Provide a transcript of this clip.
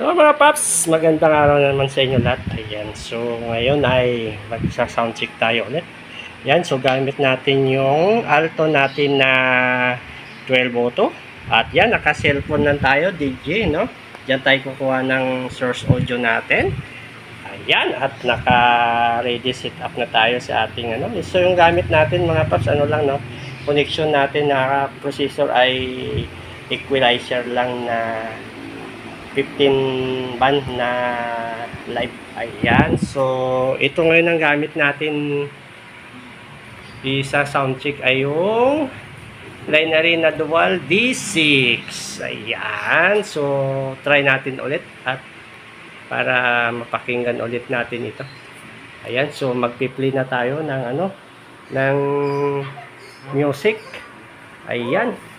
So mga paps, magandang araw naman sa inyo lahat. Ayan, so ngayon ay magsa-soundcheck tayo ulit. Ayan, so gamit natin yung alto natin na 12 auto. At yan, naka-cellphone lang tayo, DJ, no? Diyan tayo kukuha ng source audio natin. Ayan, at naka-ready set up na tayo sa ating ano. So yung gamit natin mga paps, ano lang, no? Connection natin na processor ay equalizer lang na 15 band na live. Ayan, so ito ngayon ang gamit natin isa soundcheck ay yung Linary na Dual D6. Ayan, so try natin ulit at para mapakinggan ulit natin ito. Ayan, so magpi-play na tayo ng ano, ng music. Ayan.